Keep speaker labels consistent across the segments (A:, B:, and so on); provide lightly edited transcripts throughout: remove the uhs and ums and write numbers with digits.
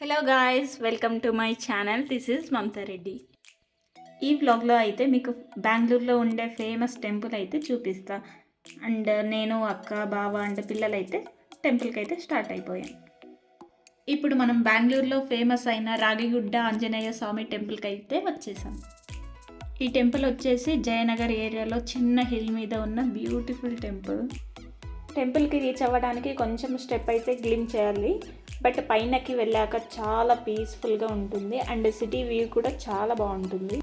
A: Hello guys, welcome to my channel. This is Mamata Reddy. ఈ వ్లాగ్లో అయితే మీకు బెంగళూరులో ఉండే ఫేమస్ టెంపుల్ అయితే చూపిస్తా. అండ్ నేను అక్క బావ అండ్ పిల్లలైతే టెంపుల్కి అయితే స్టార్ట్ అయిపోయాం. ఇప్పుడు మనం బెంగళూరులో ఫేమస్ అయిన రాగిగుడ్డ ఆంజనేయ స్వామి టెంపుల్కి అయితే వచ్చేసాం. ఈ టెంపుల్ వచ్చేసి జయనగర్ ఏరియాలో చిన్న హిల్ మీద ఉన్న బ్యూటిఫుల్ టెంపుల్. టెంపుల్కి రీచ్ అవ్వడానికి కొంచెం స్టెప్ అయితే గ్లిమ్ చేయాలి, బట్ పైనకి వెళ్ళాక చాలా పీస్ఫుల్గా ఉంటుంది అండ్ సిటీ వ్యూ కూడా చాలా బాగుంటుంది.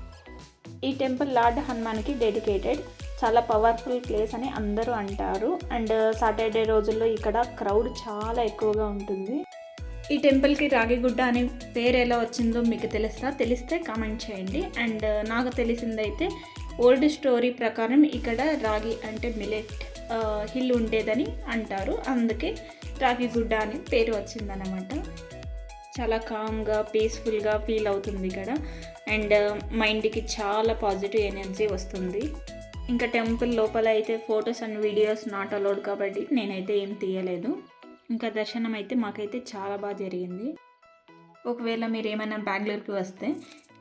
A: ఈ టెంపుల్ లార్డ్ హనుమాన్కి డెడికేటెడ్. చాలా పవర్ఫుల్ ప్లేస్ అని అందరూ అంటారు. అండ్ సాటర్డే రోజుల్లో ఇక్కడ క్రౌడ్ చాలా ఎక్కువగా ఉంటుంది. ఈ టెంపుల్కి రాగిగుడ్డ అనే పేరు ఎలా వచ్చిందో మీకు తెలిస్తే కామెంట్ చేయండి. అండ్ నాకు తెలిసిందైతే ఓల్డ్ స్టోరీ ప్రకారం ఇక్కడ రాగి అంటే మిలెట్ హిల్ ఉండేదని అంటారు, అందుకే రాగిగుడ్డ అని పేరు వచ్చిందనమాట. చాలా కామ్గా పీస్ఫుల్గా ఫీల్ అవుతుంది ఇక్కడ. అండ్ మైండ్కి చాలా పాజిటివ్ ఎనర్జీ వస్తుంది. ఇంకా టెంపుల్ లోపల అయితే photos and videos not allowed కాబట్టి నేనైతే ఏం తీయలేదు. ఇంకా దర్శనం అయితే మాకైతే చాలా బాగా జరిగింది. ఒకవేళ మీరు ఏమైనా బెంగళూరుకి వస్తే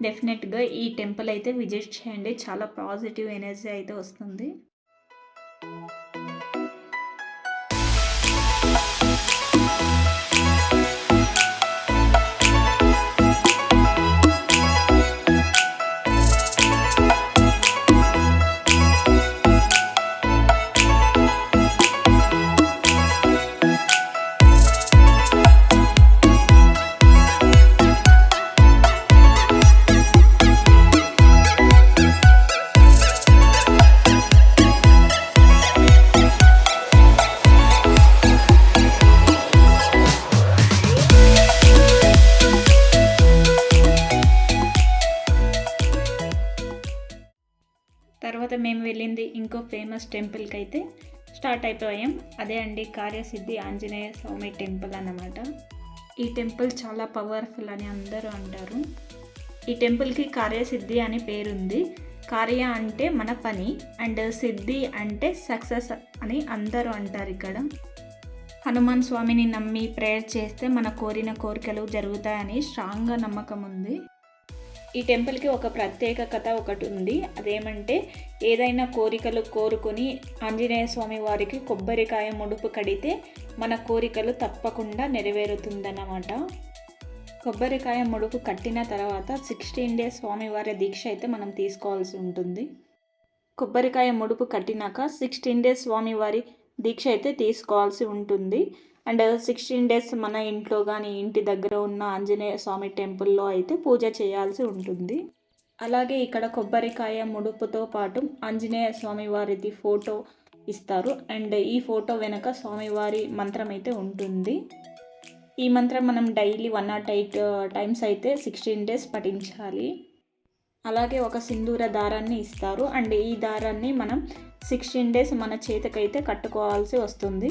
A: డెఫినెట్గా ఈ టెంపుల్ అయితే విజిట్ చేయండి. చాలా పాజిటివ్ ఎనర్జీ అయితే వస్తుంది. తర్వాత మేము వెళ్ళింది ఇంకో ఫేమస్ టెంపుల్కి అయితే స్టార్ట్ అయిపోయాం. అదే అండి కార్యసిద్ధి ఆంజనేయ స్వామి టెంపుల్ అన్నమాట. ఈ టెంపుల్ చాలా పవర్ఫుల్ అని అందరూ అంటారు. ఈ టెంపుల్కి కార్యసిద్ధి అని పేరుంది. కార్య అంటే మన పని అండ్ సిద్ధి అంటే సక్సెస్ అని అందరూ అంటారు ఇక్కడ. హనుమాన్ స్వామిని నమ్మి ప్రేయర్ చేస్తే మన కోరిన కోరికలు జరుగుతాయని స్ట్రాంగ్గా నమ్మకం ఉంది. ఈ టెంపుల్కి ఒక ప్రత్యేక కథ ఒకటి ఉంది. అదేమంటే ఏదైనా కోరికలు కోరుకొని ఆంజనేయ స్వామి వారికి కొబ్బరికాయ ముడుపు కడితే మన కోరికలు తప్పకుండా నెరవేరుతుందన్నమాట. కొబ్బరికాయ ముడుపు కట్టిన తర్వాత 16 days స్వామివారి దీక్ష అయితే మనం తీసుకోవాల్సి ఉంటుంది. కొబ్బరికాయ ముడుపు కట్టినాక 16 days స్వామివారి దీక్ష అయితే తీసుకోవాల్సి ఉంటుంది. అండ్ 16 days మన ఇంట్లో కానీ ఇంటి దగ్గర ఉన్న ఆంజనేయ స్వామి టెంపుల్లో అయితే పూజ చేయాల్సి ఉంటుంది. అలాగే ఇక్కడ కొబ్బరికాయ ముడుపుతో పాటు ఆంజనేయ స్వామి వారిది ఫోటో ఇస్తారు. అండ్ ఈ ఫోటో వెనక స్వామివారి మంత్రం అయితే ఉంటుంది. ఈ మంత్రం మనం డైలీ 108 times అయితే 16 days పఠించాలి. అలాగే ఒక సింధూర దారాన్ని ఇస్తారు. అండ్ ఈ దారాన్ని మనం 16 days మన చేతికైతే కట్టుకోవాల్సి వస్తుంది.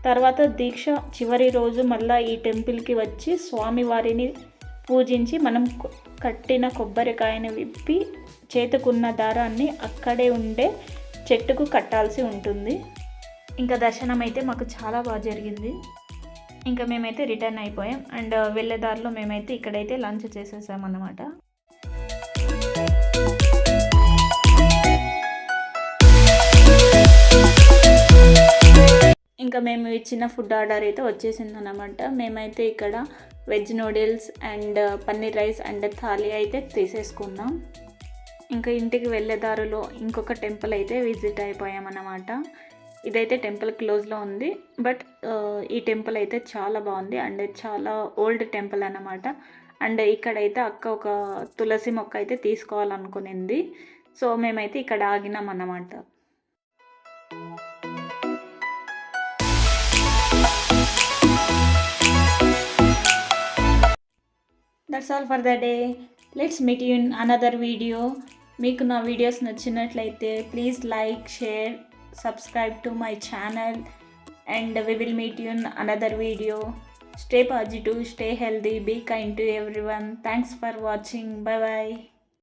A: తర్వాత దీక్ష చివరి రోజు మళ్ళీ ఈ టెంపుల్కి వచ్చి స్వామివారిని పూజించి మనం కట్టిన కొబ్బరికాయని విప్పి చేతుకున్న దారాన్ని అక్కడే ఉండే చెట్టుకు కట్టాల్సి ఉంటుంది. ఇంకా దర్శనం అయితే మాకు చాలా బాగా జరిగింది. ఇంకా మేమైతే రిటర్న్ అయిపోయాం. అండ్ వెళ్ళేదారిలో మేమైతే ఇక్కడైతే లంచ్ చేసేసామన్నమాట. ఇంకా మేము ఇచ్చిన ఫుడ్ ఆర్డర్ అయితే వచ్చేసిందన్నమాట. మేమైతే ఇక్కడ veg noodles and paneer rice and thali అయితే తీసేసుకున్నాం. ఇంకా ఇంటికి వెళ్ళేదారిలో ఇంకొక టెంపుల్ అయితే విజిట్ అయిపోయామన్నమాట. ఇదైతే టెంపుల్ క్లోజ్లో ఉంది, బట్ ఈ టెంపుల్ అయితే చాలా బాగుంది అండ్ చాలా ఓల్డ్ టెంపుల్ అన్నమాట. అండ్ ఇక్కడైతే అక్క ఒక తులసి మొక్క అయితే తీసుకోవాలనుకునింది, సో మేమైతే ఇక్కడ ఆగినాం అన్నమాట. That's all for the day. Let's meet you in another video. మీకు నా వీడియోస్ నచ్చినట్లయితే please like, share, subscribe to my channel, and we will meet you in another video. Stay positive, stay healthy, be kind to everyone. Thanks for watching. Bye bye.